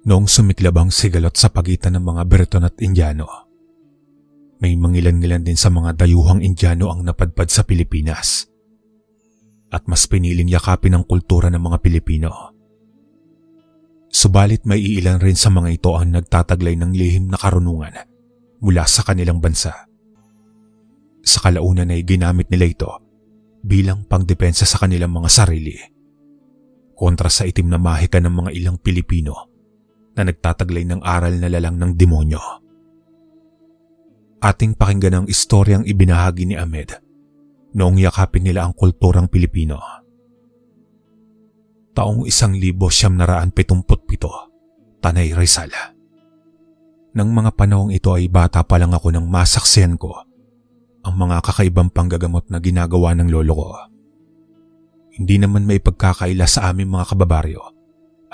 Noong sumiklab ang sigalot sa pagitan ng mga Breton at Indiano, may mangilan-ngilan din sa mga dayuhang Indiano ang napadpad sa Pilipinas at mas piniling yakapin ang kultura ng mga Pilipino. Subalit may iilan rin sa mga ito ang nagtataglay ng lihim na karunungan mula sa kanilang bansa. Sa kalaunan ay ginamit nila ito bilang pangdepensa sa kanilang mga sarili kontra sa itim na mahika ng mga ilang Pilipino na nagtataglay ng aral na lalang ng demonyo. Ating pakinggan ang istoryang ibinahagi ni Ahmed noong yakapin nila ang kulturang Pilipino. Taong 1977, Tanay Rizal. Nang mga panahong ito ay bata pa lang ako nang masaksihan ko ang mga kakaibang panggagamot na ginagawa ng lolo ko. Hindi naman may pagkakaila sa aming mga kababaryo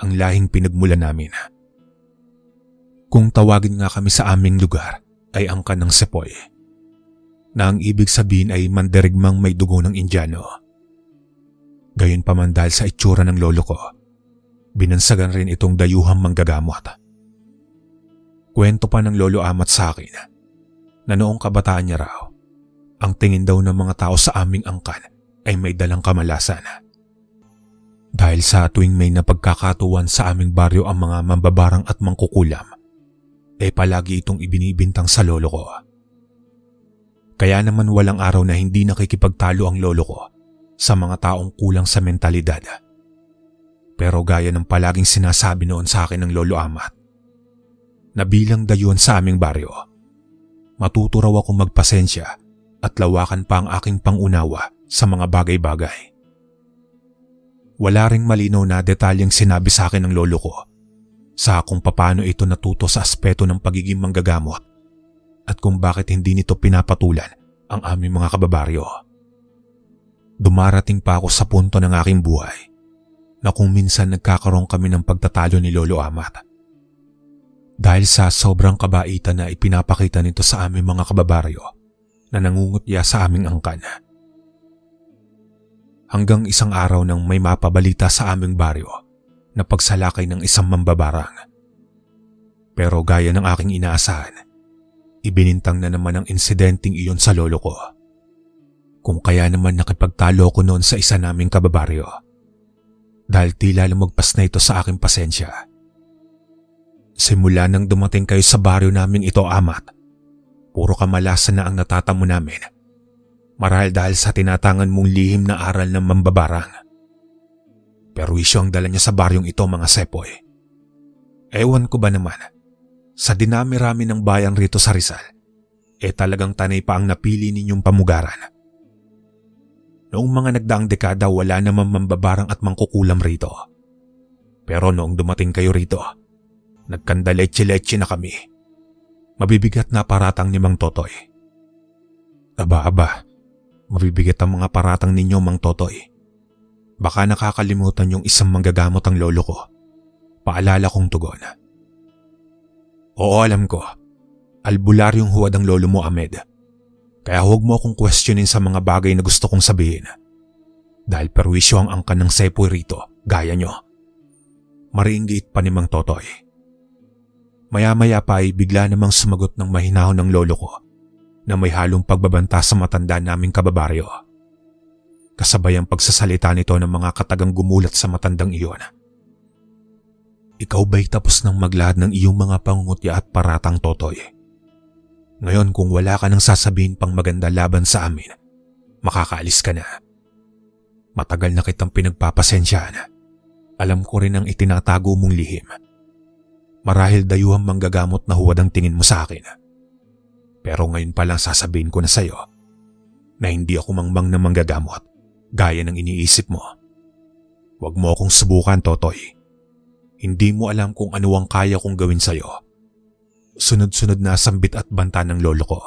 ang lahing pinagmulan namin. Kung tawagin nga kami sa aming lugar ay angkan ng sepoy, na ang ibig sabihin ay mandirigmang may dugo ng Indiano. Gayunpaman dahil sa itsura ng lolo ko, binansagan rin itong dayuhang manggagamot. Kwento pa ng lolo Amat sa akin na noong kabataan niya raw, ang tingin daw ng mga tao sa aming angkan ay may dalang kamalasan. Dahil sa tuwing may napagkakatuwan sa aming baryo ang mga mambabarang at mangkukulam, palagi itong ibinibintang sa lolo ko. Kaya naman walang araw na hindi nakikipagtalo ang lolo ko sa mga taong kulang sa mentalidad. Pero gaya ng palaging sinasabi noon sa akin ng lolo Amat, na bilang dayuhan sa aming baryo, matuto raw akong magpasensya at lawakan pa ang aking pangunawa sa mga bagay-bagay. Wala ring malinaw na detalyeng sinabi sa akin ng lolo ko sa kung paano ito natuto sa aspeto ng pagiging manggagamot at kung bakit hindi nito pinapatulan ang aming mga kababaryo. Dumarating pa ako sa punto ng aking buhay na kung minsan nagkakaroon kami ng pagtatalo ni Lolo Amat. Dahil sa sobrang kabaitan na ipinapakita nito sa aming mga kababaryo na nangungutya sa aming angkan. Hanggang isang araw nang may mapabalita sa aming baryo na pagsalakay ng isang mambabarang. Pero gaya ng aking inaasahan, ibinintang na naman ang insidenteng iyon sa lolo ko. Kung kaya naman nakipagtalo ko noon sa isa naming kababaryo dahil tila lumagpas na ito sa aking pasensya. Simula nang dumating kayo sa baryo naming ito, Amat, puro kamalasan na ang natatamo namin marahil dahil sa tinatangan mong lihim na aral ng mambabarang. Perwisyo ang dala niya sa baryong ito, mga sepoy. Ewan ko ba naman, sa dinami-rami ng bayan rito sa Rizal, talagang Tanay pa ang napili ninyong pamugaran. Noong mga nagdaang dekada wala namang mambabarang at mangkukulam rito. Pero noong dumating kayo rito, nagkandaletse-letse na kami. Mabibigat na paratang ni Mang Totoy. Aba, mabibigat ang mga paratang ninyo, Mang Totoy. Baka nakakalimutan yung isang manggagamot ang lolo ko. Paalala kong tugon. Oo, alam ko. Albularyong huwad ang lolo mo, Ahmed. Kaya huwag mo akong questionin sa mga bagay na gusto kong sabihin. Dahil perwisyo ang angkan ng sepoy rito, gaya nyo. Mariinggit pa ni Mang Totoy. Maya-maya pa ay bigla namang sumagot ng mahinahon ng lolo ko na may halong pagbabanta sa matanda naming kababaryo. Kasabay ang pagsasalita nito ng mga katagang gumulat sa matandang iyon. Ikaw ba'y tapos nang maglahad ng iyong mga pangungutya at paratang, Totoy? Ngayon kung wala ka nang sasabihin pang maganda laban sa amin, makakaalis ka na. Matagal na kitang pinagpapasensyahan. Alam ko rin ang itinatago mong lihim. Marahil dayuhang manggagamot na huwad ang tingin mo sa akin. Pero ngayon pa lang sasabihin ko na sa'yo na hindi ako mangmang na manggagamot gaya ng iniisip mo. Huwag mo akong subukan, Totoy. Hindi mo alam kung ano ang kaya kong gawin sa'yo. Sunod-sunod na sambit at banta ng lolo ko.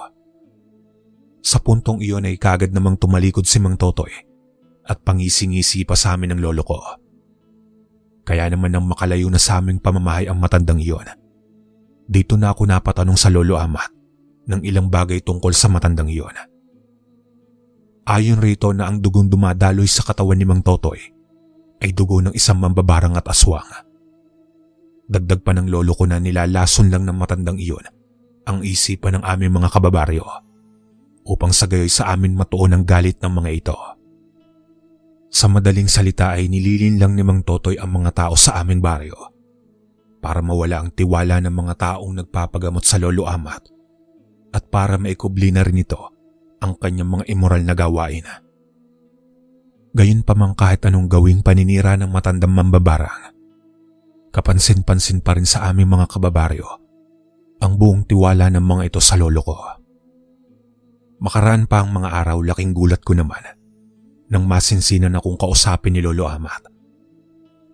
Sa puntong iyon ay kagad namang tumalikod si Mang Totoy at pangisi-ngisi pa sa amin ng lolo ko. Kaya naman nang makalayo na sa aming pamamahay ang matandang iyon, dito na ako napatanong sa lolo Amat ng ilang bagay tungkol sa matandang iyon. Ayon rito na ang dugong dumadaloy sa katawan ni Mang Totoy ay dugo ng isang mambabarang at aswang. Dagdag pa ng lolo ko na nilalason lang ng matandang iyon ang isipan ng aming mga kababaryo upang sa gayoy sa amin matuon ang galit ng mga ito. Sa madaling salita ay nililin lang ni Mang Totoy ang mga tao sa aming baryo para mawala ang tiwala ng mga taong nagpapagamot sa Lolo Amat at para maikubli na rin ito ang kanyang mga immoral na gawain. Gayunpaman kahit anong gawing paninira ng matandang mambabarang, kapansin-pansin pa rin sa aming mga kababaryo ang buong tiwala ng mga ito sa lolo ko. Makaraan pa ang mga araw, laking gulat ko naman nang masinsinan akong kausapin ni Lolo Amat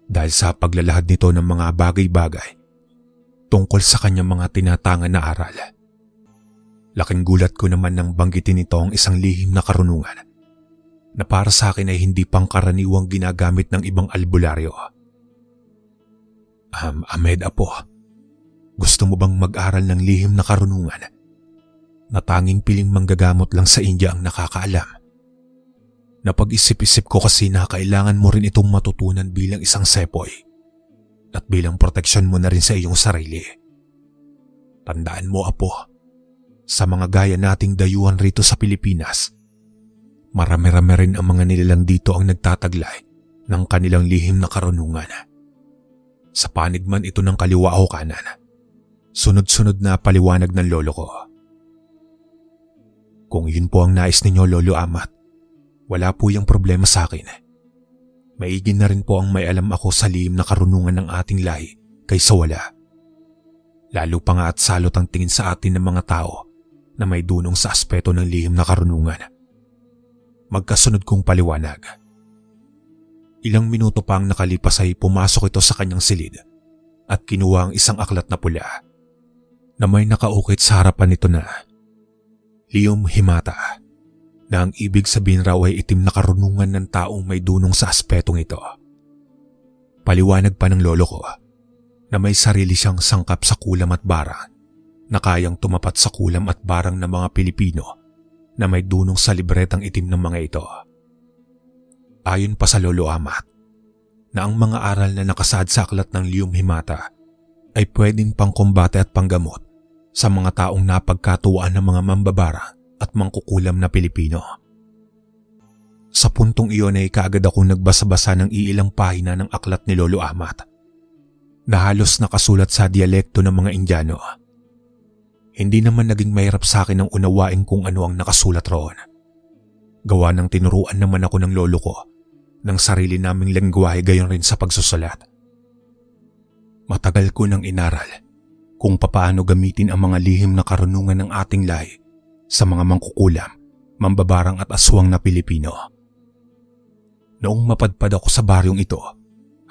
dahil sa paglalahad nito ng mga bagay-bagay tungkol sa kanyang mga tinatangan na aral. Laking gulat ko naman nang banggitin nito ang isang lihim na karunungan na para sa akin ay hindi pangkaraniwang ginagamit ng ibang albularyo. Ahmed Apo, gusto mo bang mag-aral ng lihim na karunungan na tanging piling manggagamot lang sa India ang nakakaalam? Napag-isip-isip ko kasi na kailangan mo rin itong matutunan bilang isang sepoy at bilang proteksyon mo na rin sa iyong sarili. Tandaan mo, Apo, sa mga gaya nating dayuhan rito sa Pilipinas, marami-rami rin ang mga nilalang dito ang nagtataglay ng kanilang lihim na karunungan. Sa panig man ito ng kaliwa o kanan, sunod-sunod na paliwanag ng lolo ko. Kung yun po ang nais ninyo, Lolo Amat, wala po yung problema sa akin. Maigin na rin po ang may alam ako sa lihim na karunungan ng ating lahi kaysa wala. Lalo pa nga at salot ang tingin sa atin ng mga tao na may dunong sa aspeto ng lihim na karunungan. Magkasunod kong paliwanag. Ilang minuto pa ang nakalipas ay pumasok ito sa kanyang silid at kinuha ang isang aklat na pula na may nakaukit sa harapan nito na Liyum Himata, na ang ibig sabihin raw ay itim na karunungan ng taong may dunong sa aspetong ito. Paliwanag pa ng lolo ko na may sarili siyang sangkap sa kulam at barang na kayang tumapat sa kulam at barang ng mga Pilipino na may dunong sa libretang itim ng mga ito. Ayon pa sa Lolo Amat, na ang mga aral na nakasaad sa aklat ng Liyum Himata ay pwedeng pangkombate at panggamot sa mga taong napagkatuwaan ng mga mambabarang at mangkukulam na Pilipino. Sa puntong iyon ay kaagad akong nagbasa-basa ng iilang pahina ng aklat ni Lolo Amat na halos nakasulat sa dialekto ng mga Indiano. Hindi naman naging mahirap sa akin ang unawain kung ano ang nakasulat roon. Gawa ng tinuruan naman ako ng lolo ko ng sarili naming lengguwahe gayon rin sa pagsusulat. Matagal ko nang inaral kung papaano gamitin ang mga lihim na karunungan ng ating lahi sa mga mangkukulam, mambabarang at aswang na Pilipino. Noong mapadpad ako sa baryong ito,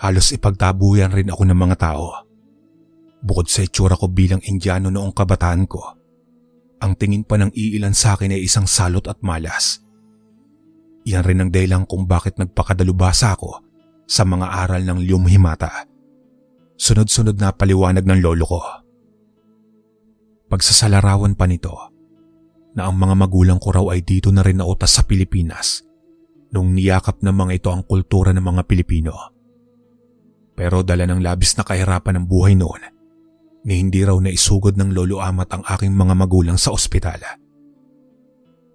halos ipagtabuyan rin ako ng mga tao. Bukod sa itsura ko bilang Indiano noong kabataan ko, ang tingin pa ng iilan sa akin ay isang salot at malas. Yan rin ang dahilan kung bakit nagpakadalubhasa ako sa mga aral ng Liyum Himata. Sunod-sunod na paliwanag ng lolo ko. Pagsasalarawan pa nito na ang mga magulang ko raw ay dito na rin nautas sa Pilipinas nung niyakap ng mga ito ang kultura ng mga Pilipino. Pero dala ng labis na kahirapan ng buhay noon, ni hindi raw naisugod ng Lolo Amat ang aking mga magulang sa ospital.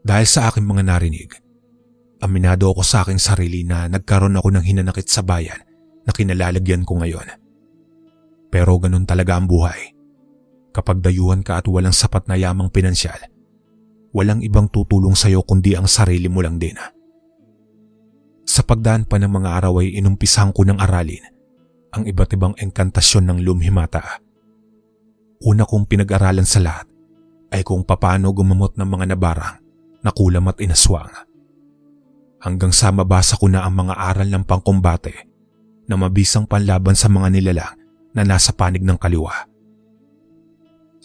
Dahil sa aking mga narinig, aminado ako sa aking sarili na nagkaroon ako ng hinanakit sa bayan na kinalalagyan ko ngayon. Pero ganun talaga ang buhay. Kapag dayuhan ka at walang sapat na yamang pinansyal, walang ibang tutulong sa'yo kundi ang sarili mo lang din. Sa pagdaan pa ng mga araw ay inumpisahan ko ng aralin ang iba't ibang engkantasyon ng Liyum Himata. Una kong pinag-aralan sa lahat ay kung papaano gumamot ng mga nabarang, nakulam at inaswang. Hanggang sa mabasa ko na ang mga aral ng pangkombate na mabisang panlaban sa mga nilalang na nasa panig ng kaliwa.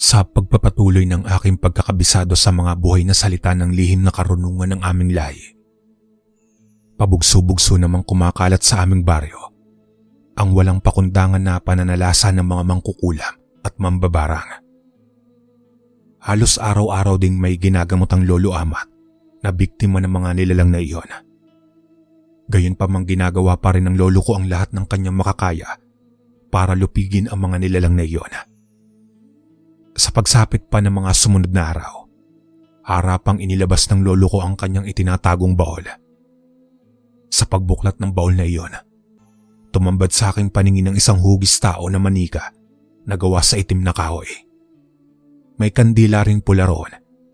Sa pagpapatuloy ng aking pagkakabisado sa mga buhay na salita ng lihim na karunungan ng aming lahi, pabugso-bugso namang kumakalat sa aming baryo ang walang pakundangan na pananalasa ng mga mangkukulam at mambabarang. Halos araw-araw ding may ginagamot ang Lolo Amat na biktima ng mga nilalang na iyon. Gayunpamang ginagawa pa rin ng lolo ko ang lahat ng kanyang makakaya para lupigin ang mga nilalang na iyon. Sa pagsapit pa ng mga sumunod na araw, harapang inilabas ng lolo ko ang kanyang itinatagong baol. Sa pagbuklat ng baol na iyon, tumambad sa aking paningin ng isang hugis tao na manika na gawa sa itim na kahoy. May kandila ring pula roon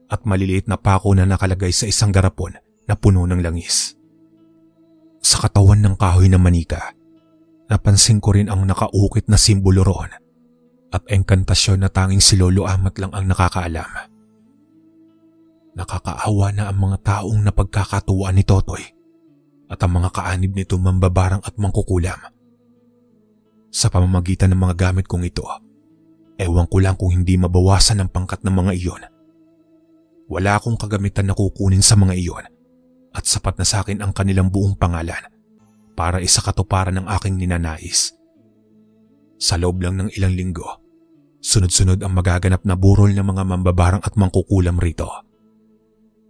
at maliliit na pako na nakalagay sa isang garapon na puno ng langis. Sa katawan ng kahoy na manika, napansin ko rin ang nakaukit na simbolo roon at engkantasyon na tanging si Lolo Amat lang ang nakakaalam. Nakakaawa na ang mga taong napagkakatuwaan ni Totoy at ang mga kaanib nito mambabarang at mangkukulam. Sa pamamagitan ng mga gamit kong ito, ewan ko lang kung hindi mabawasan ang pangkat ng mga iyon. Wala akong kagamitan na kukunin sa mga iyon at sapat na sa akin ang kanilang buong pangalan para isakatuparan ng aking ninanais. Sa loob lang ng ilang linggo, sunod-sunod ang magaganap na burol ng mga mambabarang at mangkukulam rito.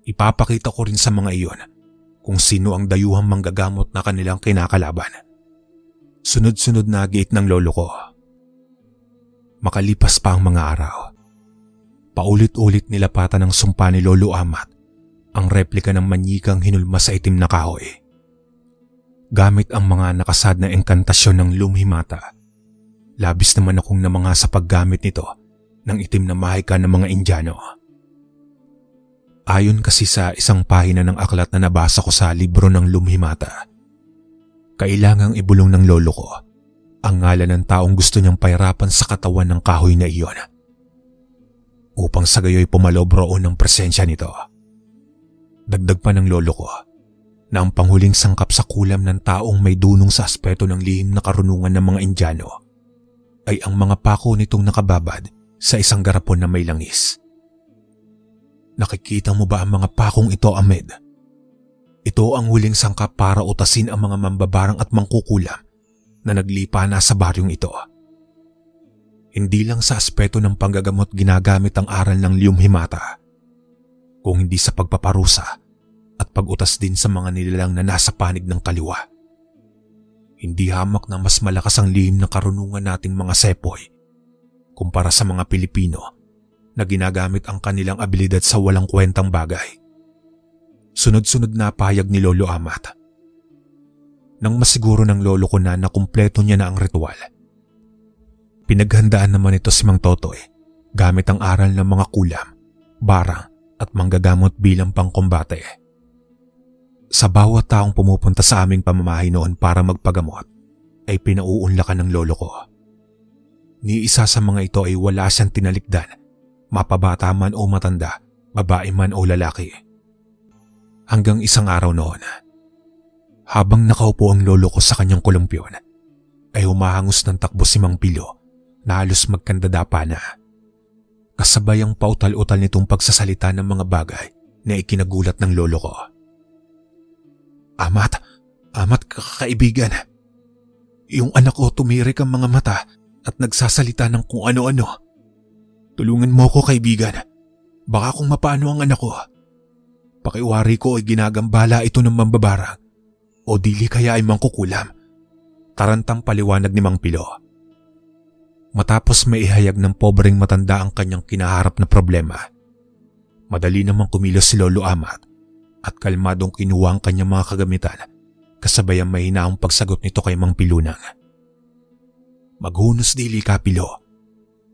Ipapakita ko rin sa mga iyon kung sino ang dayuhang manggagamot na kanilang kinakalaban. Sunod-sunod na gate ng lolo ko. Makalipas pa ang mga araw, paulit-ulit nilapatan ng sumpa ni Lolo Amat ang replika ng manyikang hinulma sa itim na kahoy. Gamit ang mga nakasad na engkantasyon ng lumhimata, labis naman akong namanga sa paggamit nito ng itim na mahika ng mga Indiano. Ayon kasi sa isang pahina ng aklat na nabasa ko sa libro ng lumhimata, kailangang ibulong ng lolo ko ang ngalan ng taong gusto niyang pahirapan sa katawan ng kahoy na iyon, upang sa gayoy pumalob roon ng presensya nito. Dagdag pa ng lolo ko na ang panghuling sangkap sa kulam ng taong may dunong sa aspeto ng lihim na karunungan ng mga Indiano ay ang mga pako nitong nakababad sa isang garapon na may langis. Nakikita mo ba ang mga pakong ito, Ahmed? Ito ang huling sangkap para utasin ang mga mambabarang at mangkukulam na naglipa na sa baryong ito. Hindi lang sa aspeto ng panggagamot ginagamit ang aral ng lumhimata, kung hindi sa pagpaparusa at pag-utas din sa mga nilalang na nasa panig ng kaliwa. Hindi hamak na mas malakas ang lihim na karunungan nating mga sepoy kumpara sa mga Pilipino na ginagamit ang kanilang abilidad sa walang kwentang bagay. Sunod-sunod na pahayag ni Lolo Amat. Nang masiguro ng lolo ko na kumpleto niya na ang ritual, pinaghandaan naman ito si Mang Totoy gamit ang aral ng mga kulam, barang at manggagamot bilang pangkombate. Sa bawat taong pumupunta sa aming pamamahay noon para magpagamot ay pinauunlakan ng lolo ko. Ni isa sa mga ito ay wala siyang tinalikdan, mapabata man o matanda, babae man o lalaki. Hanggang isang araw noon, habang nakaupo ang lolo ko sa kanyang kulumpyon, ay humahangos ng takbo si Mang Pilo na halos magkandadapa na. Kasabay ang pautal-utal nitong pagsasalita ng mga bagay na ikinagulat ng lolo ko. Amat, kaibigan. Yung anak ko tumirik ang mga mata at nagsasalita ng kung ano-ano. Tulungan mo ko, kaibigan. Baka kung mapaano ang anak ko. Pakiwari ko ay ginagambala ito ng mambabarang o dili kaya ay mangkukulam. Tarantang paliwanag ni Mang Pilo. Matapos maihayag ng pobreng matanda ang kanyang kinaharap na problema, madali namang kumilos si Lolo Amat at kalmadong kinuha ang kanyang mga kagamitan kasabay ang mahinaong pagsagot nito kay Mang Pilunang. Maghunos dili ka, Pilo.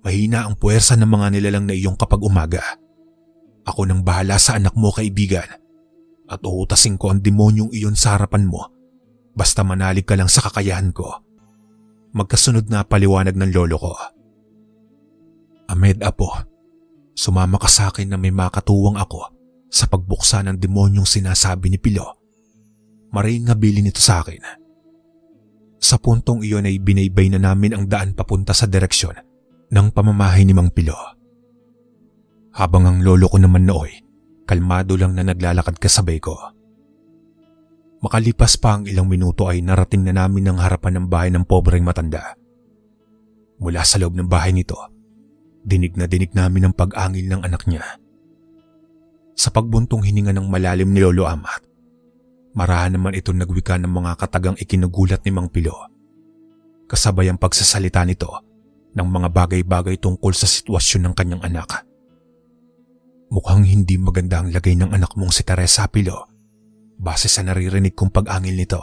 Mahina ang puwersa ng mga nilalang na iyong kapag umaga. Ako nang bahala sa anak mo, kaibigan, at uutasin ko ang demonyong iyon sa harapan mo basta manalig ka lang sa kakayahan ko. Magkasunod na paliwanag ng lolo ko. Ahmed, apo, sumama ka sa akin na may makatuwang ako sa pagbuksa ng demonyong sinasabi ni Pilo. Maring ngabili nito sa akin. Sa puntong iyon ay binaybay na namin ang daan papunta sa direksyon ng pamamahay ni Mang Pilo. Habang ang lolo ko naman nooy, kalmado lang na naglalakad kasabay ko. Makalipas pa ang ilang minuto ay narating na namin ang harapan ng bahay ng pobreng matanda. Mula sa loob ng bahay nito, dinig na dinig namin ang pag-angil ng anak niya. Sa pagbuntong hininga ng malalim ni Lolo Amat, marahan naman itong nagwika ng mga katagang ikinagulat ni Mang Pilo. kasabay ang pagsasalita nito ng mga bagay-bagay tungkol sa sitwasyon ng kanyang anak. Mukhang hindi maganda ang lagay ng anak mong si Teresa, Pilo, base sa naririnig kong pag-angil nito.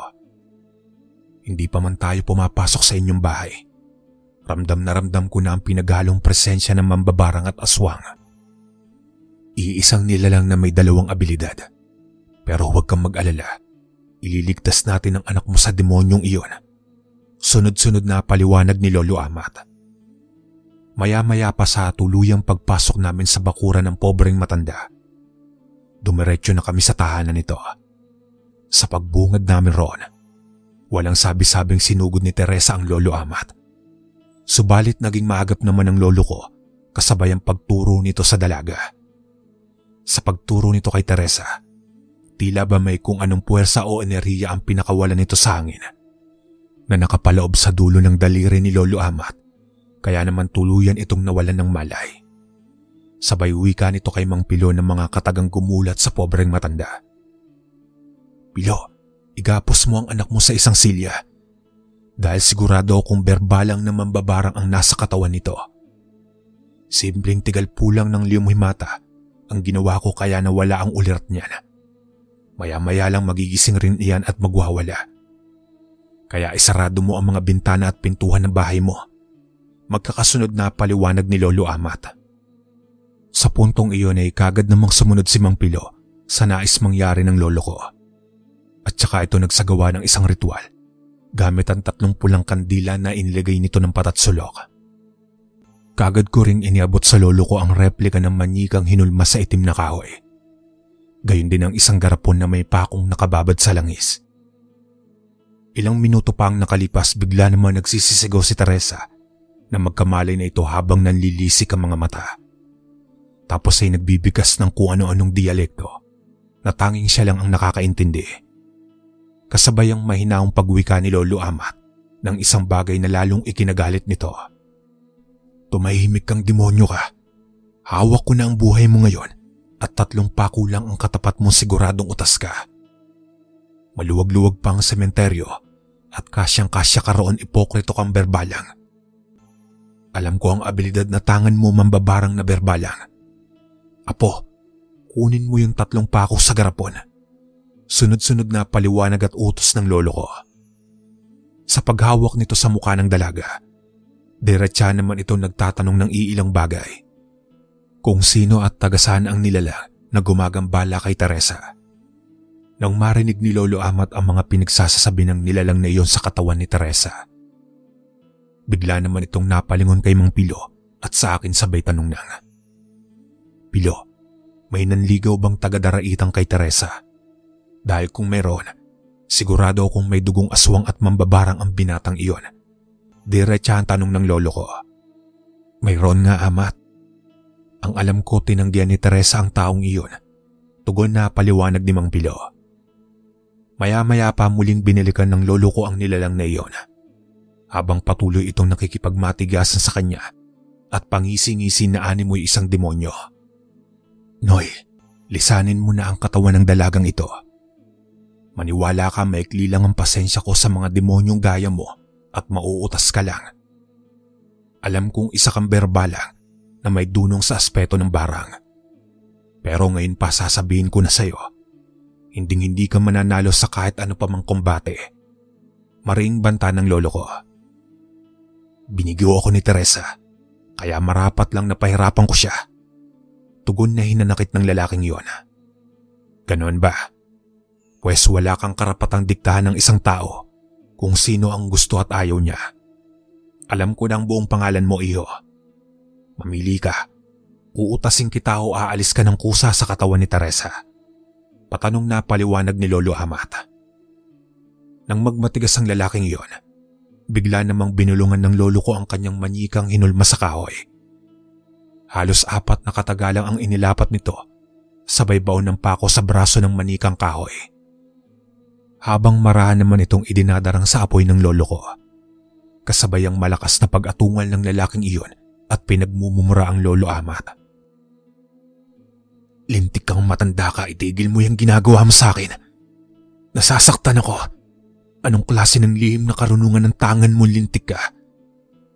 Hindi pa man tayo pumapasok sa inyong bahay, ramdam na ramdam ko na ang pinaghalong presensya ng mambabarang at aswang. Iisang nilalang na may dalawang abilidad. Pero huwag kang mag-alala, ililigtas natin ang anak mo sa demonyong iyon. Sunod-sunod na paliwanag ni Lolo Amat. Maya-maya pa sa tuluyang pagpasok namin sa bakuran ng pobreng matanda, dumiretso na kami sa tahanan nito. Sa pagbungad namin roon, walang sabi-sabing sinugod ni Teresa ang Lolo Amat. Subalit naging maagap naman ang lolo ko kasabay ang pagturo nito sa dalaga. Sa pagturo nito kay Teresa, tila ba may kung anong puwersa o enerhiya ang pinakawalan nito sa hangin na nakapaloob sa dulo ng daliri ni Lolo Amat, kaya naman tuluyan itong nawalan ng malay. Sabay wika nito kay Mang Pilo ng mga katagang gumulat sa pobreng matanda. Pilo, igapos mo ang anak mo sa isang silya dahil sigurado akong berbalang na mambabarang ang nasa katawan nito. Simpleng tigal pulang ng liyumhimata ang ginawa ko kaya nawala ang ulirat niyan. Maya-maya lang magigising rin iyan at magwawala. Kaya isarado mo ang mga bintana at pintuhan ng bahay mo. Magkakasunod na paliwanag ni Lolo Amat. Sa puntong iyon ay kagad namang sumunod si Mang Pilo sa nais mangyari ng lolo ko. At saka ito nagsagawa ng isang ritual gamit ang 3 pulang kandila na inilagay nito ng patatsulok. Kagad ko ring iniabot sa lolo ko ang replika ng manyikang hinulma sa itim na kahoy. Gayon din ang isang garapon na may pakong nakababad sa langis. Ilang minuto pa ang nakalipas, bigla naman nagsisisigaw si Teresa na magkamalay na ito habang nanlilisik ang mga mata. Tapos ay nagbibigas ng kung ano-anong dialekto na tanging siya lang ang nakakaintindi. Kasabay ang mahinaong pagwika ni Lolo Amat ng isang bagay na lalong ikinagalit nito. Tumahimik kang demonyo ka. Hawak ko na ang buhay mo ngayon at 3 pako lang ang katapat mong siguradong utas ka. Maluwag-luwag pa ang sementeryo at kasyang-kasya ka roon, ipokrito kang berbalang. Alam ko ang abilidad na tangan mo mambabarang na berbalang. Apo, kunin mo yung 3 pako sa garapon. Sunod-sunod na paliwanag at utos ng lolo ko. Sa paghawak nito sa mukha ng dalaga, diretsa naman ito nagtatanong ng iilang bagay. Kung sino at tagasaan ang nilalang na gumagambala kay Teresa. Nang marinig ni Lolo Amat ang mga pinagsasasabi ng nilalang na iyon sa katawan ni Teresa, bigla naman itong napalingon kay Mang Pilo at sa akin sabay tanong nang, Pilo, may nanligaw bang taga-daraitang kay Teresa? Dahil kung meron, sigurado akong may dugong aswang at mambabarang ang binatang iyon. Diretsa ang tanong ng lolo ko. Mayroon nga, Amat. Ang alam ko, tinanggihan ni Teresa ang taong iyon. Tugon na paliwanag ni Mang Pilo. Maya-maya pa muling binilikan ng lolo ko ang nilalang na iyon. Habang patuloy itong nakikipagmatigasan sa kanya at pangisi-ngisi na animoy isang demonyo. Noy, lisanin mo na ang katawan ng dalagang ito. Maniwala ka, maikli lang ang pasensya ko sa mga demonyong gaya mo at mauutas ka lang. Alam kong isa kang berbalang na may dunong sa aspeto ng barang. Pero ngayon pa sasabihin ko na sa'yo, hindi ka mananalo sa kahit ano pa mang kombate. Maring banta ng lolo ko. Binigyo ako ni Teresa, kaya marapat lang na pahirapan ko siya. Tugon na hinanakit ng lalaking yon. Ganon ba? Pwes wala kang karapatang diktahan ng isang tao kung sino ang gusto at ayaw niya. Alam ko na ang buong pangalan mo, iho. Mamili ka. Uutasin kita o aalis ka ng kusa sa katawan ni Teresa. Patanong na paliwanag ni Lolo Amat. Nang magmatigas ang lalaking iyon, bigla namang binulungan ng lolo ko ang kanyang manyikang hinulma sa kahoy. Halos 4 na katagalang ang inilapat nito, sabay baon ng pako sa braso ng manikang kahoy. Habang marahan naman itong idinadarang sa apoy ng lolo ko, kasabay ang malakas na pag-atungal ng lalaking iyon at pinagmumura ang Lolo Amat. Lintik kang matanda ka, itigil mo yung ginagawa mo sa akin. Nasasaktan ako. Anong klase ng lihim na karunungan ng tangan mo, lintik ka?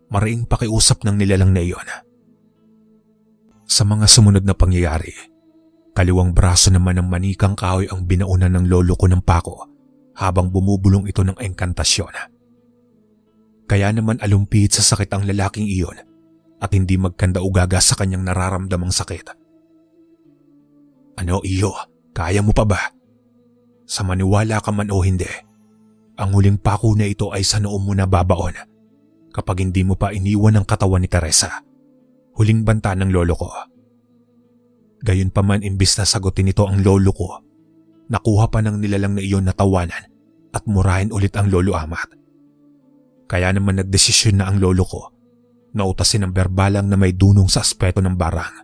Maraing pakiusap ng nilalang na iyon. Sa mga sumunod na pangyayari, kaliwang braso naman ng manikang kahoy ang binaunan ng lolo ko ng pako habang bumubulong ito ng engkantasyon. Kaya naman alumpihit sa sakit ang lalaking iyon at hindi magkanda-ugaga sa kanyang nararamdamang sakit. Ano iyo, kaya mo pa ba? Sa maniwala ka man o hindi, ang huling pako na ito ay sa noo mo na babaon kapag hindi mo pa iniwan ang katawan ni Teresa. Huling banta ng lolo ko. Gayunpaman imbis na sagutin nito ang lolo ko, nakuha pa ng nilalang na iyon na tawanan at murahin ulit ang lolo Amat. Kaya naman nagdesisyon na ang lolo ko na utasin ang berbalang na may dunong sa aspeto ng barang.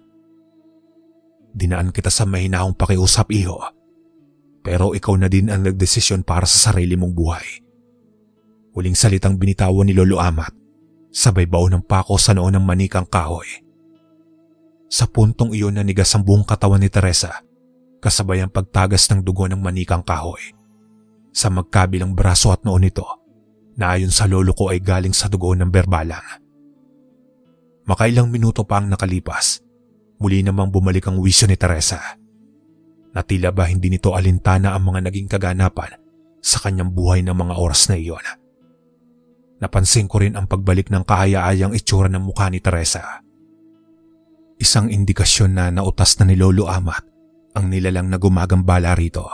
Dinaan kita sa mahinahong pakiusap, iho. Pero ikaw na din ang nagdesisyon para sa sarili mong buhay. Huling salitang binitawan ni Lolo Amat, sabay baon ng pako sa noo ng manikang kahoy. Sa puntong iyon nanigas ang buong katawan ni Teresa, kasabay ang pagtagas ng dugo ng manikang kahoy. Sa magkabilang braso at noo nito, na ayon sa lolo ko ay galing sa dugo ng berbalang. Makailang minuto pa ang nakalipas, muli namang bumalik ang wisyo ni Teresa. Na tila ba hindi nito alintana ang mga naging kaganapan sa kanyang buhay ng mga oras na iyon. Napansin ko rin ang pagbalik ng kahaya-ayang itsura ng mukha ni Teresa. Isang indikasyon na nautas na ni Lolo Amat ang nilalang na gumagambala rito.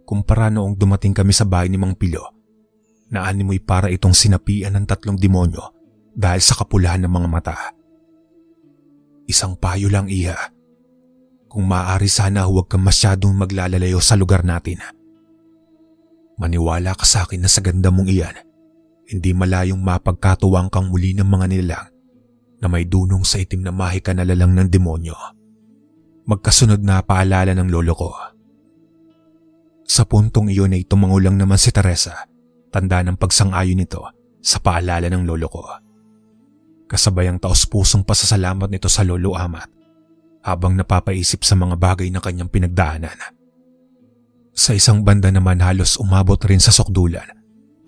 Kumpara noong dumating kami sa bahay ni Mang Pilo, na animoy para itong sinapian ng 3 demonyo dahil sa kapulahan ng mga mata. Isang payo lang, iha. Kung maaari sana huwag kang masyadong maglalalayo sa lugar natin. Maniwala ka sa akin na sa ganda mong iyan, hindi malayong mapagkatuwang kang muli ng mga nilalang na may dunong sa itim na mahika na lalang ng demonyo. Magkasunod na paalala ng lolo ko. Sa puntong iyon ay tumangulang naman si Teresa, tanda ng pagsang-ayon nito sa paalala ng lolo ko. Kasabay ang taos-pusong pasasalamat nito sa Lolo Amat habang napapaisip sa mga bagay na kanyang pinagdaanan. Sa isang banda naman halos umabot rin sa sukdulan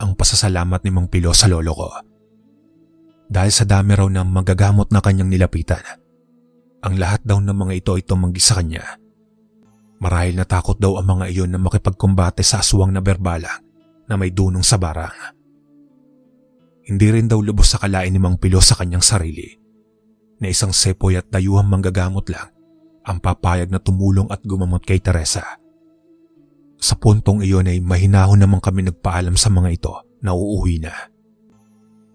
ang pasasalamat ni Mang Pilo sa lolo ko. Dahil sa dami raw ng magagamot na kanyang nilapitan, ang lahat daw ng mga ito ay tumanggi sa kanya. Marahil natakot daw ang mga iyon na makipagkumbate sa aswang na berbalang na may dunong sa barang. Hindi rin daw lubos sa kalain ni Mang Pilo sa kanyang sarili na isang sepoy at dayuhang manggagamot lang ang papayag na tumulong at gumamot kay Teresa. Sa puntong iyon ay mahinahon naman kami nagpaalam sa mga ito na uuwi na.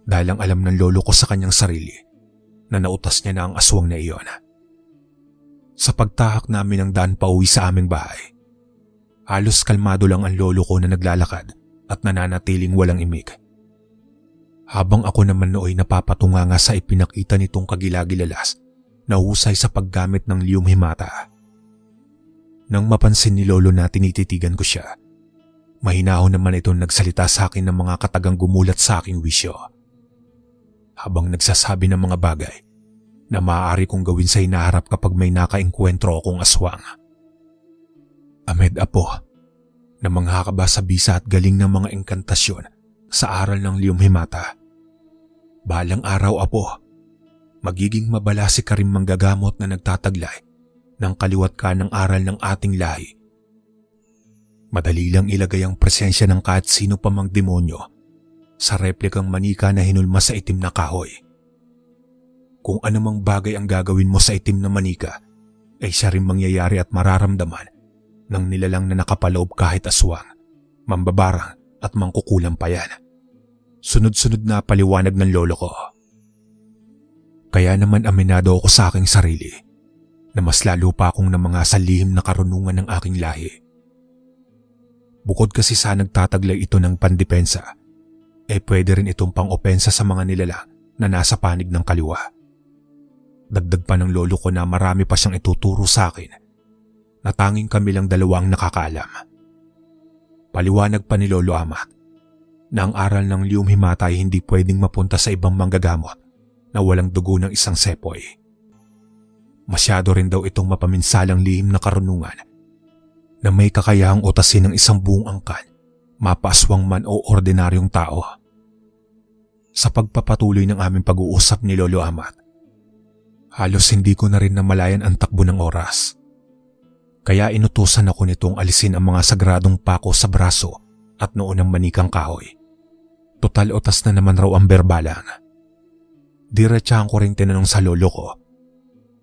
Dahil ang alam ng lolo ko sa kanyang sarili na nautas niya na ang aswang na iyon. Sa pagtahak namin ng daan pauwi sa aming bahay, halos kalmado lang ang lolo ko na naglalakad at nananatiling walang imik. Habang ako naman nooy napapatunganga sa ipinakita nitong kagilagilalas na husay sa paggamit ng liyum himata. Nang mapansin ni lolo na tinititigan ko siya, mahinahon naman itong nagsalita sa akin ng mga katagang gumulat sa aking wisyo. Habang nagsasabi ng mga bagay na maaari kong gawin sa hinaharap kapag may nakaengkwentro akong aswang. Ahmed Apo, na manghakaba sa bisa at galing ng mga engkantasyon sa aral ng liyum himata. Balang araw, Apo, magiging mabalasi ka rin manggagamot na nagtataglay ng kaliwat ka ng aral ng ating lahi. Madali lang ilagay ang presensya ng kahit sino pa mang demonyo sa replikang manika na hinulma sa itim na kahoy. Kung anumang bagay ang gagawin mo sa itim na manika, ay siya rin mangyayari at mararamdaman ng nilalang na nakapaloob kahit aswang, mambabarang at mangkukulam pa yan. Sunod-sunod na paliwanag ng lolo ko. Kaya naman aminado ako sa aking sarili na mas lalo pa akong namangasa lihim na karunungan ng aking lahi. Bukod kasi sa nagtataglay ito ng pandepensa, pwede rin itong pang-opensa sa mga nilalang na nasa panig ng kaliwa. Dagdag pa ng lolo ko na marami pa siyang ituturo sa akin na tanging kami lang dalawa ang nakakaalam. Paliwanag pa ni Lolo Amat na ang aral ng liyum himata ay hindi pwedeng mapunta sa ibang manggagamot na walang dugo ng isang sepoy. Masyado rin daw itong mapaminsalang lihim na karunungan na may kakayahang utasin ng isang buong angkan mapaaswang man o ordinaryong tao. Sa pagpapatuloy ng aming pag-uusap ni Lolo Amat, halos hindi ko na rin namalayan ang takbo ng oras. Kaya inutusan ako nitong alisin ang mga sagradong pako sa braso at noo ng manikang kahoy. Total otas na naman raw ang berbalang. Diretsahan ko rin tinanong sa lolo ko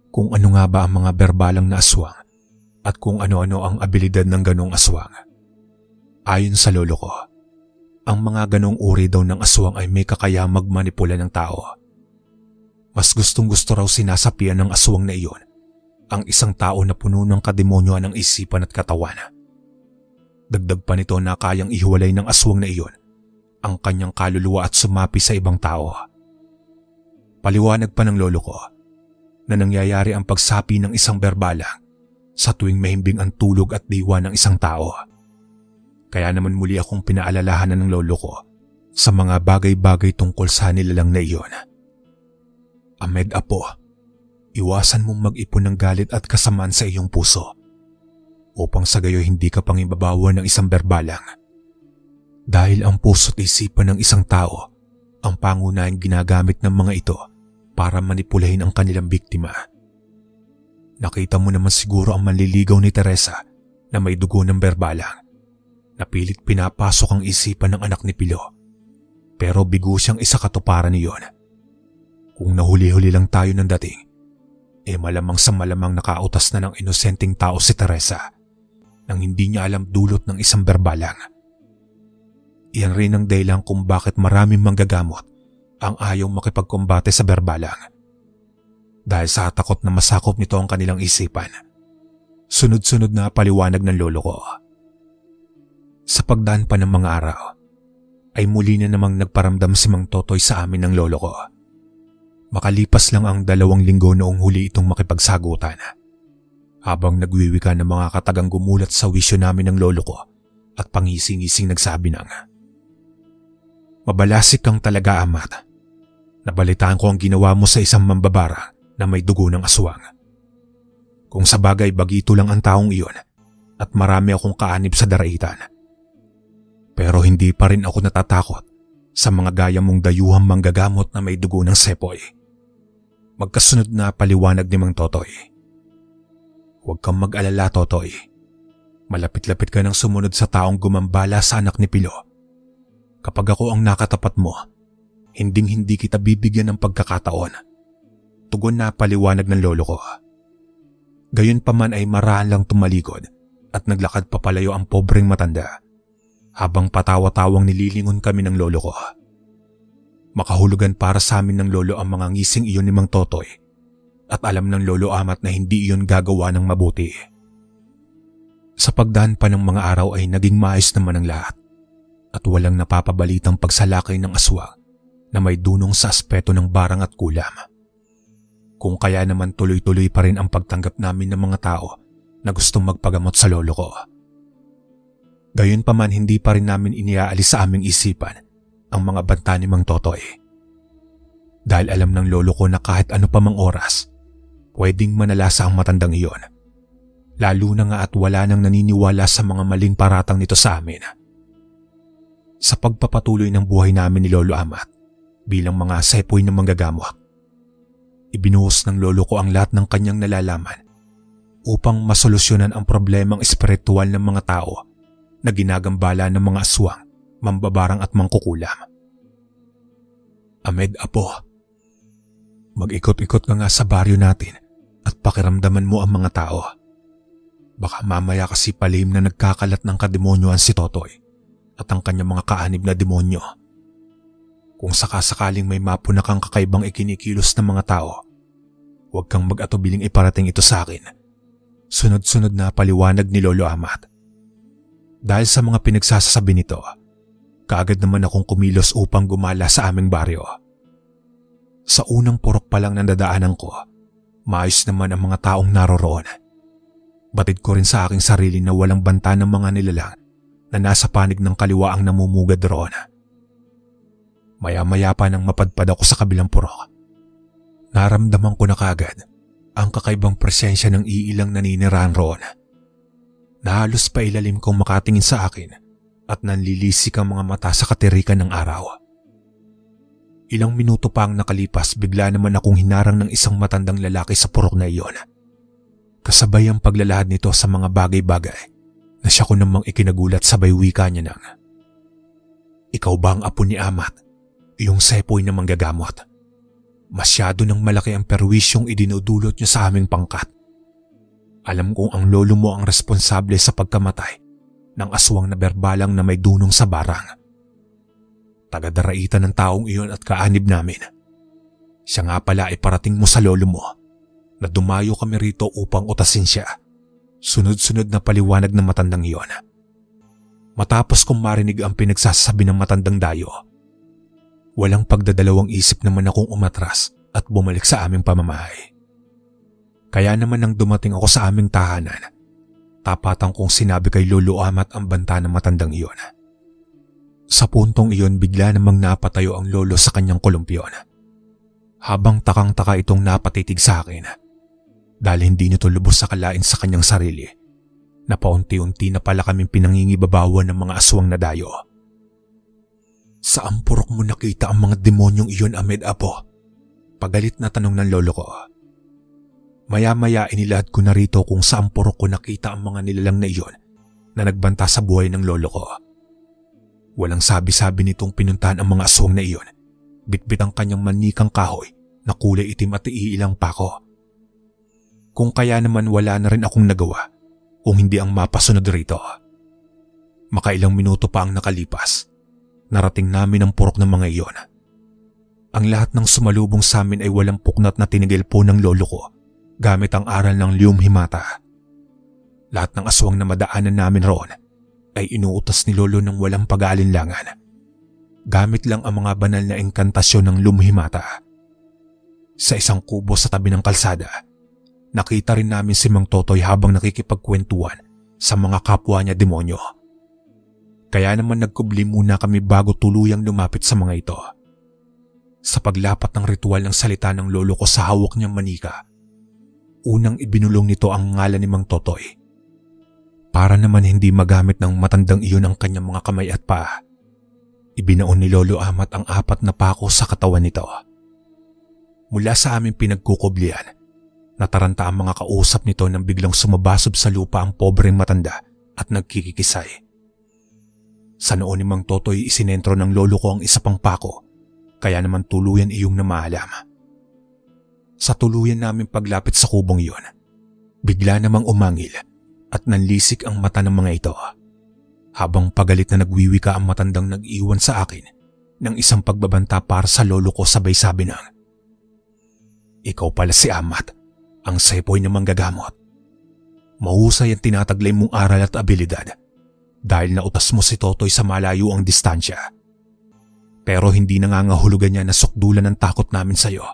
kung ano nga ba ang mga berbalang na aswang at kung ano-ano ang abilidad ng ganong aswang. Ayon sa lolo ko, ang mga ganong uri daw ng aswang ay may kakayahang magmanipula ng tao. Mas gustong-gusto raw sinasapian ng aswang na iyon ang isang tao na puno ng kademonyoan ng isipan at katawan. Dagdag pa nito na kayang ihiwalay ng aswang na iyon ang kanyang kaluluwa at sumapi sa ibang tao. Paliwanag pa ng lolo ko na nangyayari ang pagsapi ng isang berbalang sa tuwing mahimbing ang tulog at diwa ng isang tao. Kaya naman muli akong pinaalalahanan ng lolo ko sa mga bagay-bagay tungkol sa nilalang na iyon. Ahmed Apo, iwasan mong mag-ipon ng galit at kasamaan sa iyong puso upang sa gayo hindi ka pang ibabawan ng isang berbalang. Dahil ang puso't isipan ng isang tao ang pangunahing ginagamit ng mga ito para manipulahin ang kanilang biktima. Nakita mo naman siguro ang manliligaw ni Teresa na may dugo ng berbalang na pilit pinapasok ang isipan ng anak ni Pilo. Pero bigo siyang isakatuparan niyon. Kung nahuli-huli lang tayo ng dating, malamang sa malamang nakautas na ng inosenteng tao si Teresa nang hindi niya alam dulot ng isang berbalang. Iyan rin ang dahilan kung bakit maraming manggagamot ang ayaw makipagkumbate sa berbalang. Dahil sa takot na masakop nito ang kanilang isipan. Sunod-sunod na paliwanag ng lolo ko. Sa pagdaan pa ng mga araw, ay muli na namang nagparamdam si Mang Totoy sa amin ng lolo ko. Makalipas lang ang 2 linggo noong huli itong makipagsagutan. Habang nagwiwika ng mga katagang gumulat sa wisyo namin ng lolo ko at pangising-ising nagsabi ng, "Mabalasik kang talaga, Amat. Nabalitaan ko ang ginawa mo sa isang mambabara na may dugo ng aswang. Kung sa bagay bagito lang ang taong iyon at marami akong kaanib sa daraitan. Pero hindi pa rin ako natatakot sa mga gaya mong dayuhang manggagamot na may dugo ng sepoy." Magkasunod na paliwanag ni Mang Totoy. "Huwag kang mag-alala, Totoy. Malapit-lapit ka nang sumunod sa taong gumambala sa anak ni Pilo. Kapag ako ang nakatapat mo, hinding-hindi kita bibigyan ng pagkakataon." Tugon na paliwanag ng lolo ko. Gayon pa man ay maraan lang tumalikod at naglakad papalayo ang pobreng matanda habang patawa-tawang nililingon kami ng lolo ko. Makahulugan para sa amin ng lolo ang mga ngising iyon ni Mang Totoy at alam ng lolo Amat na hindi iyon gagawa ng mabuti. Sa pagdaan pa ng mga araw ay naging maayos naman ang lahat at walang napapabalitang pagsalakay ng aswang na may dunong sa aspeto ng barang at kulam. Kung kaya naman tuloy-tuloy pa rin ang pagtanggap namin ng mga tao na gustong magpagamot sa lolo ko. Gayon pa man hindi pa rin namin iniaalis sa aming isipan ang mga banta ni Mang Totoy. Dahil alam ng lolo ko na kahit ano pa mang oras, pwedeng manalasa ang matandang iyon. Lalo na nga at wala nang naniniwala sa mga maling paratang nito sa amin. Sa pagpapatuloy ng buhay namin ni Lolo Amat bilang mga sepoy na manggagamot, ibinuhos ng lolo ko ang lahat ng kanyang nalalaman upang masolusyonan ang problemang espiritual ng mga tao na ginagambala ng mga aswang, mambabarang at mangkukulam. "Ahmed Apo, mag-ikot-ikot ka nga sa baryo natin at pakiramdaman mo ang mga tao. Baka mamaya kasi palihim na nagkakalat ng kademonyoan si Totoy at ang kanyang mga kaanib na demonyo. Kung sakasakaling may mapuna kang kakaibang ikinikilos ng mga tao, huwag kang mag-atubiling iparating ito sa akin." Sunod-sunod na paliwanag ni Lolo Amat. Dahil sa mga pinagsasabi nito, kaagad naman akong kumilos upang gumala sa aming baryo. Sa unang purok pa lang ng dadaanan ko, maayos naman ang mga taong naroroon. Batid ko rin sa aking sarili na walang banta ng mga nilalang na nasa panig ng kaliwa ang namumugad roon. Maya-maya pa nang mapadpad ako sa kabilang purok, naramdaman ko na kaagad ang kakaibang presensya ng iilang naninirahan roon. Na halos pa ilalim kong makatingin sa akin at nanlilisik ang mga mata sa katirikan ng araw. Ilang minuto pa ang nakalipas, bigla naman akong hinarang ng isang matandang lalaki sa purok na iyon. Kasabay ang paglalahad nito sa mga bagay-bagay na siya ko namang ikinagulat, sabay wika niya ng, "Ikaw ba ang apo ni Amat, yung sepoy na manggagamot? Masyado nang malaki ang perwisyong idinudulot niyo sa aming pangkat. Alam kong ang lolo mo ang responsable sa pagkamatay ng aswang na berbalang na may dunong sa barang. Taga-daraitan ng taong iyon at kaanib namin. Siya nga pala ay parating mo sa lolo mo na dumayo kami rito upang utasin siya." Sunod-sunod na paliwanag ng matandang iyon. Matapos kong marinig ang pinagsasabi ng matandang dayo, walang pagdadalawang isip naman akong umatras at bumalik sa aming pamamahay. Kaya naman nang dumating ako sa aming tahanan, tapatan kong sinabi kay Lolo Amat ang banta ng matandang iyon. Sa puntong iyon, bigla namang napatayo ang lolo sa kanyang kolumpyon. Habang takang-taka itong napatitig sa akin, dahil hindi nito lubos sa kalain sa kanyang sarili, na paunti-unti na pala kaming pinangingibabawan ng mga aswang na dayo. "Saan purok mo nakita ang mga demonyong iyon, Ahmed Apo?" Pagalit na tanong ng lolo ko. Maya-maya inilahad ko na rito kung saan purok ko nakita ang mga nilalang na iyon na nagbanta sa buhay ng lolo ko. Walang sabi-sabi nitong pinuntahan ang mga aswang na iyon. Bitbit ang kanyang manikang kahoy na kulay itim at iilang pako. Kung kaya naman wala na rin akong nagawa kung hindi ang mapasunod rito. Makailang minuto pa ang nakalipas. Narating namin ang purok ng mga iyon. Ang lahat ng sumalubong sa amin ay walang puknat na tinigil po ng lolo ko gamit ang aral ng liyum himata. Lahat ng aswang na madaanan namin roon ay inuutas ni lolo ng walang pag-aalinlangan. Gamit lang ang mga banal na engkantasyon ng lumhimata. Sa isang kubo sa tabi ng kalsada, nakita rin namin si Mang Totoy habang nakikipagkwentuhan sa mga kapwa niya demonyo. Kaya naman nagkubli muna kami bago tuluyang lumapit sa mga ito. Sa paglapat ng ritual ng salita ng lolo ko sa hawak niyang manika, unang ibinulong nito ang ngalan ni Mang Totoy. Para naman hindi magamit ng matandang iyon ang kanyang mga kamay at paa, ibinaon ni Lolo Amat ang 4 na pako sa katawan nito. Mula sa aming pinagkukublian, nataranta ang mga kausap nito nang biglang sumabasob sa lupa ang pobreng matanda at nagkikikisay. Sa noo ni Mang Totoy, isinentro ng lolo ko ang isa pang pako, kaya naman tuluyan iyong namaalam. Sa tuluyan namin paglapit sa kubong iyon, bigla namang umangil at nanlisik ang mata ng mga ito. Habang pagalit na nagwiwika ang matandang nag-iwan sa akin ng isang pagbabanta para sa lolo ko, sabay sabi ng, "Ikaw pala si Amat, ang sepoy na manggagamot. Mahusay ang tinataglay mong aral at abilidad dahil nautas mo si Totoy sa malayo ang distansya. Pero hindi nangangahulugan niya na sukdulan ng takot namin sa iyo.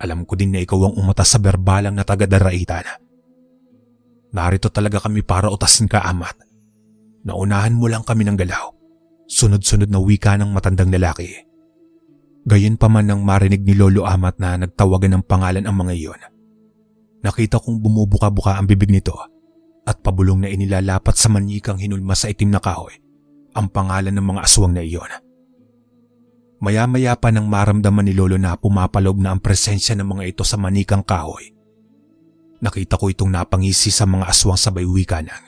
Alam ko din na ikaw ang umatas sa berbalang na taga-daraitan. Narito talaga kami para utasin ka, Amat. Naunahan mo lang kami ng galaw." Sunod-sunod na wika ng matandang lalaki. Gayon pa man nang marinig ni Lolo Amat na nagtawagan ng pangalan ang mga iyon, nakita kong bumubuka-buka ang bibig nito at pabulong na inilalapat sa manikang hinulma sa itim na kahoy ang pangalan ng mga aswang na iyon. Maya-maya pa nang maramdaman ni Lolo na pumapaloob na ang presensya ng mga ito sa manikang kahoy, nakita ko itong napangisi sa mga aswang sabay wika ng,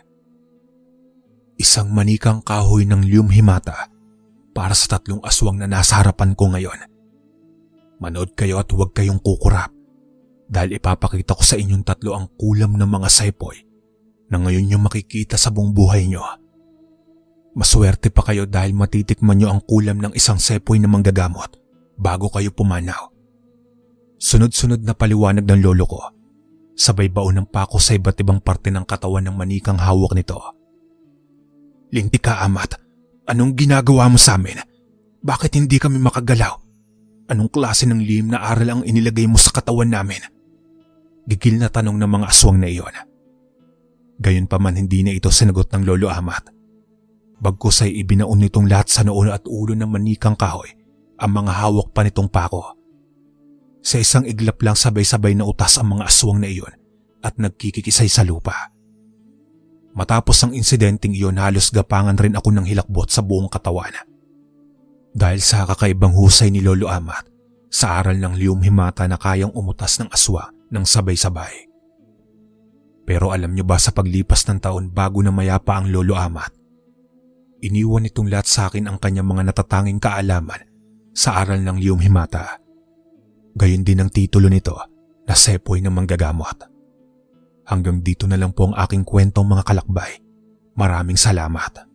"Isang manikang kahoy ng liyum himata para sa 3 aswang na nasa harapan ko ngayon. Manood kayo at huwag kayong kukurap dahil ipapakita ko sa inyong 3 ang kulam ng mga sepoy na ngayon nyo makikita sa buong buhay nyo. Maswerte pa kayo dahil matitikman nyo ang kulam ng isang sepoy na manggagamot bago kayo pumanaw." Sunod-sunod na paliwanag ng lolo ko, sabay baon ng pako sa iba't ibang parte ng katawan ng manikang hawak nito. "Linti ka, Amat. Anong ginagawa mo sa amin? Bakit hindi kami makagalaw? Anong klase ng lihim na aral ang inilagay mo sa katawan namin?" Gigil na tanong ng mga aswang na iyon. Gayon pa man, hindi na ito sinagot ng Lolo Amat. Bagkus ay ibinaon nitong lahat sa noo at ulo ng manikang kahoy ang mga hawak pa nitong pako. Sa isang iglap lang, sabay-sabay na utas ang mga aswang na iyon at nagkikikisay sa lupa. Matapos ang insidenteng iyon, halos gapangan rin ako ng hilakbot sa buong katawan. Dahil sa kakaibang husay ni Lolo Amat sa aral ng liyum himata na kayang umutas ng aswa ng sabay-sabay. Pero alam niyo ba, sa paglipas ng taon bago na mayapa ang Lolo Amat, iniwan nitong lahat sa akin ang kanyang mga natatanging kaalaman sa aral ng liyum himata. Gayon din ang titulo nito na Sepoy ng Manggagamot. Hanggang dito na lang po ang aking kwentong mga kalakbay. Maraming salamat.